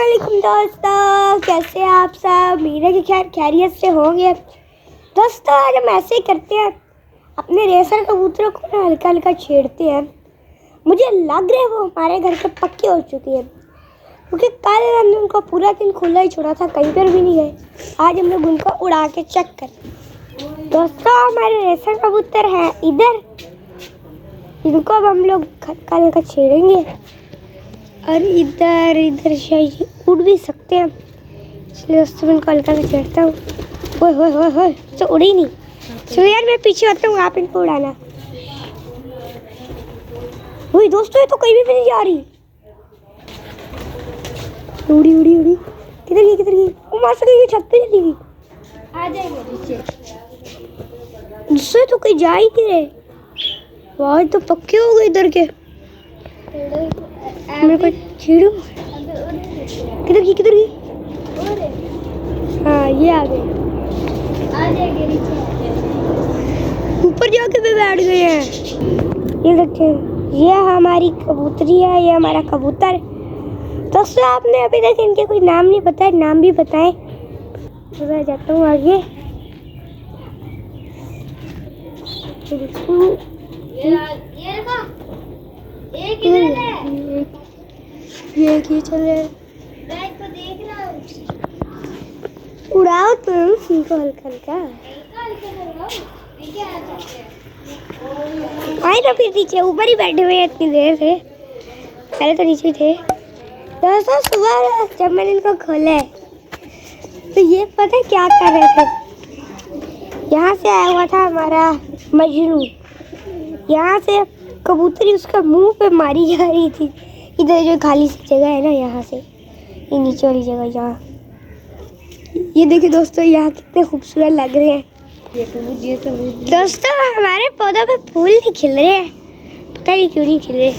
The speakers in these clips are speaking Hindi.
वालेकुम दोस्तों, कैसे हैं आप सब। मेरे के खैरियत से होंगे। दोस्तों आज हम ऐसे ही करते हैं, अपने रेसर कबूतरों को ना हल्का हल्का छेड़ते हैं। मुझे लग रहा है वो हमारे घर के पक्के हो चुके हैं, क्योंकि कल हमने उनको पूरा दिन खुला ही छोड़ा था, कहीं पर भी नहीं गए। आज हम लोग उनको उड़ा के चेक कर। दोस्तों हमारे रेसर कबूतर हैं इधर, इनको अब हम लोग हल्का हल्का छेड़ेंगे। और इधर इधर शायद उड़ भी सकते हैं, इसलिए दोस्तों मैं इनको हल्का सा छेड़ता हूँ। ओए तो उड़ी नहीं। चलो यार मैं पीछे आता हूँ, आप इनको उड़ाना। वही दोस्तों ये तो कहीं भी नहीं जा रही। उड़ी उड़ी उड़ी, किधर गई? वो मास्टर की छत पे चली गई। आ जाएंगे नीचे। दूसरे तो कहीं जा ही नहीं रहे। वाह तो पक्के हो गए इधर के। मेरे को छेड़ू। किधर गई? हाँ ये आ गए। आ जाएंगे नीचे। ऊपर जाके भी बैठ गए हैं। ये देखिए, ये हमारी कबूतरी है, ये हमारा कबूतर। दोस्तों आपने अभी तक इनके कोई नाम नहीं बताए, नाम भी बताएं। तो मैं जाता हूँ आगे। ये देखो, एक इधर है। ये चल रहा है। बैग को देखना। उड़ाओ तुम सीखो हल्का हल्का। आए ना फिर नीचे, ऊपर ही बैठे हुए हैं इतनी देर से। पहले तो नीचे थे। दोस्तों सुबह जब मैंने इनको खोला है तो ये पता है क्या कर रहे थे। यहाँ से आया हुआ था हमारा मजनू, यहाँ से कबूतरी उसका मुंह पे मारी जा रही थी। इधर जो खाली सी जगह है ना, यहाँ से ये नीचे वाली जगह, यहाँ ये देखिए दोस्तों, यहाँ कितने खूबसूरत लग रहे हैं। दोस्तों हमारे पौधों पे फूल नहीं खिल रहे हैं, पता नहीं क्यों नहीं खिल रहे।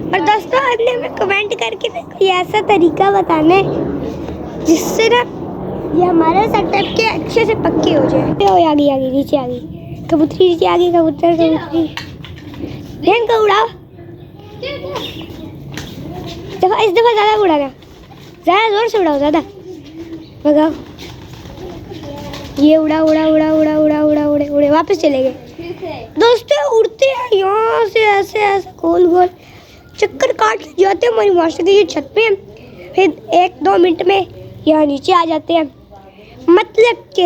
और दोस्तों आपने हमें कमेंट करके ना कोई ऐसा तरीका बताना है जिससे ना ये हमारे सेटअप के अच्छे से पक्के हो जाए। आ गई नीचे आ गई कबूतरी, नीचे आ गई कबूतरी। इनको उड़ाओ। इस दफा ज़्यादा उड़ाना, ज़्यादा जोर से उड़ाओ, ज़्यादा भगाओ। ये उड़ा उड़े वापस चले गए। दोस्तों उड़ते हैं यहाँ से ऐसे गोल चक्कर काट जाते हैं हमारी मास्टर की छत पे। फिर 1-2 मिनट में यहाँ नीचे आ जाते हैं। मतलब कि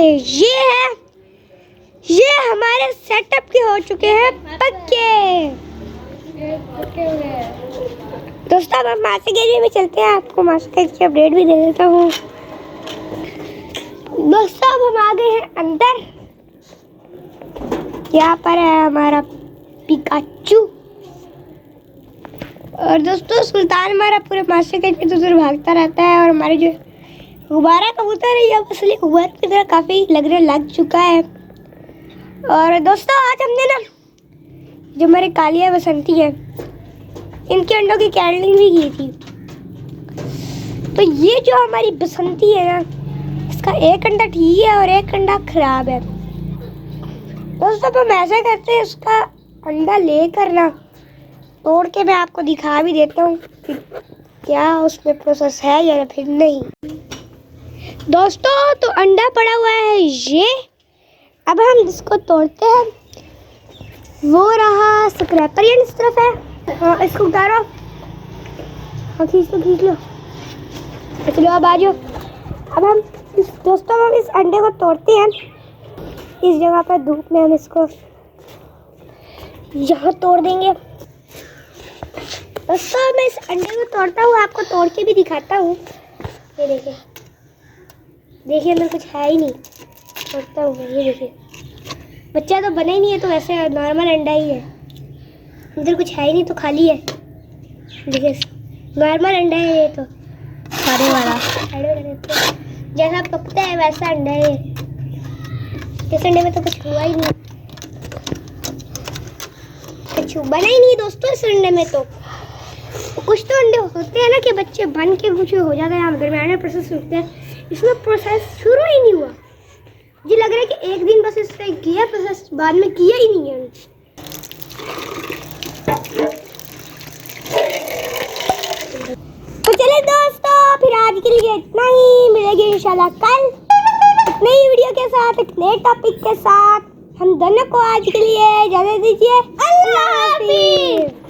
ये हमारे सेटअप के हो चुके हैं पक्के। दोस्तों अब हम मास्टर एरिया में चलते हैं, आपको मास्टर की अपडेट भी दे देता हूँ। दोस्तों अब हम आ गए हैं अंदर। यहाँ पर है हमारा पिकाचू। और दोस्तों सुल्तान हमारा पूरे मास्टर के इधर भागता रहता है। और हमारे जो गुब्बारा कबूतर है, ये असली गुब्बारे की तरह काफ़ी लग चुका है। और दोस्तों आज हमने ना जो हमारे कालिया बसंती है, इनके अंडों की कैंडलिंग भी की थी। तो ये जो हमारी बसंती है ना, इसका एक अंडा ठीक है और एक अंडा खराब है। दोस्तों तो हम ऐसा करते हैं, उसका अंडा लेकर ना तोड़ के मैं आपको दिखा भी देता हूँ कि क्या उसमें प्रोसेस है या फिर नहीं। दोस्तों तो अंडा पड़ा हुआ है ये, अब हम इसको तोड़ते हैं। वो रहा स्क्रैपर, ये इस तरफ है। हाँ इसको उतारो, हाँ खींच लो। चलो अब आ जाओ। अब हम दोस्तों हम इस अंडे को तोड़ते हैं। इस जगह पर धूप में हम इसको यहाँ तोड़ देंगे। दोस्तों मैं इस अंडे को तोड़ता हूँ, आपको तोड़ के भी दिखाता हूँ। ये देखिए अंदर कुछ है ही नहीं। तोड़ता हूँ, ये देखिए बच्चा तो बना ही नहीं है, तो वैसे नॉर्मल अंडा ही है। अंदर कुछ है ही नहीं, तो खाली है। देखिए नॉर्मल अंडा है ये, तो सारे वाला जैसा पकता है वैसा अंडा है। इस अंडे में तो कुछ हुआ ही नहीं, कुछ बना ही नहीं दोस्तों इस अंडे में। तो कुछ तो अंडे होते हैं ना कि बच्चे बन के कुछ हो जाता है, यहाँ दरमियाना प्रोसेस होते हैं। इसमें प्रोसेस शुरू ही नहीं हुआ। मुझे लग रहा है कि एक दिन बस इससे किया प्रोसेस, बाद में किया ही नहीं है। तो चले दोस्तों फिर आज की इंशाल्लाह कल एक नई वीडियो के साथ, एक नए टॉपिक के साथ। हम दोनों को आज के लिए इजाजत दीजिए। अल्लाह हाफिज।